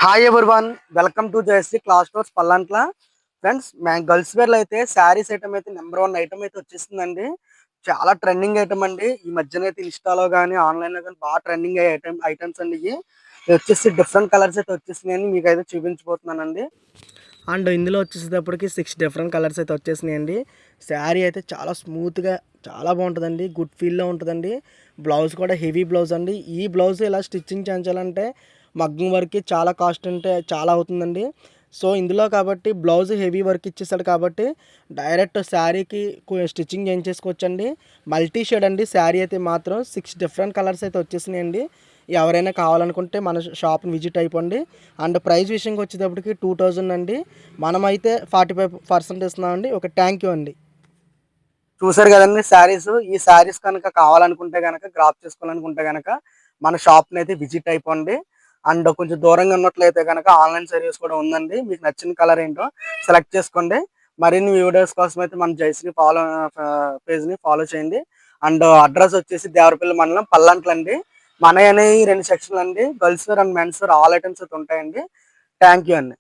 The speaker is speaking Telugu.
Hi everyone, welcome to Jayashree class stores Pallantla. Friends, girls వేర్లో అయితే శారీస్ ఐటమ్ అయితే నెంబర్ 1 ఐటమ్ అయితే వచ్చేసిందండి. చాలా ట్రెండింగ్ ఐటమ్ అండి. ఈ మధ్యన అయితే ఇన్స్టాలో కానీ ఆన్లైన్లో కానీ బాగా ట్రెండింగ్ అయ్యే ఐటమ్స్ అండి. ఇవి వచ్చేసి డిఫరెంట్ కలర్స్ అయితే వచ్చేసినాయని మీకు అయితే చూపించబోతున్నానండి. అండ్ ఇందులో వచ్చేసేటప్పటికి 6 డిఫరెంట్ కలర్స్ అయితే వచ్చేసినాయండి. శారీ అయితే చాలా స్మూత్గా చాలా బాగుంటుందండి. గుడ్ ఫీల్లో ఉంటుందండి. బ్లౌజ్ కూడా హెవీ బ్లౌజ్ అండి. ఈ బ్లౌజ్ ఇలా స్టిచ్చింగ్ చేయించాలంటే మగ్గం వర్క్కి చాలా కాస్ట్ అంటే చాలా అవుతుందండి. సో ఇందులో కాబట్టి బ్లౌజ్ హెవీ వర్క్ ఇచ్చేసాడు కాబట్టి డైరెక్ట్ శారీకి స్టిచ్చింగ్ చేయించేసుకోవచ్చండి. మల్టీ షేడ్ అండి. శారీ అయితే మాత్రం 6 డిఫరెంట్ కలర్స్ అయితే వచ్చేసినాయండి. ఎవరైనా కావాలనుకుంటే మన షాప్ని విజిట్ అయిపోండి. అండ్ ప్రైస్ విషయంకి వచ్చేటప్పటికి 2000 అండి. మనమైతే 45% ఇస్తున్నామండి. ఒక థ్యాంక్ యూ అండి. చూసారు కదండి శారీస్. ఈ శారీస్ కనుక కావాలనుకుంటే కనుక గ్రాప్ చేసుకోవాలనుకుంటే కనుక మన షాప్ని అయితే విజిట్ అయిపోండి. అండ్ కొంచెం దూరంగా ఉన్నట్లయితే కనుక ఆన్లైన్ సర్వీస్ కూడా ఉందండి. మీకు నచ్చిన కలర్ ఏంటో సెలెక్ట్ చేసుకోండి. మరిన్ని వీడియోస్ కోసం అయితే మన జయశ్రీ పేజ్ని ఫాలో చేయండి. అండ్ అడ్రస్ వచ్చేసి దేవరపల్లి మండలం పల్లంట్ల అండి. మన అనే 2 సెక్షన్లు అండి. Girls wear and men's wear all items అయితే ఉంటాయండి. థ్యాంక్ యూ అండి.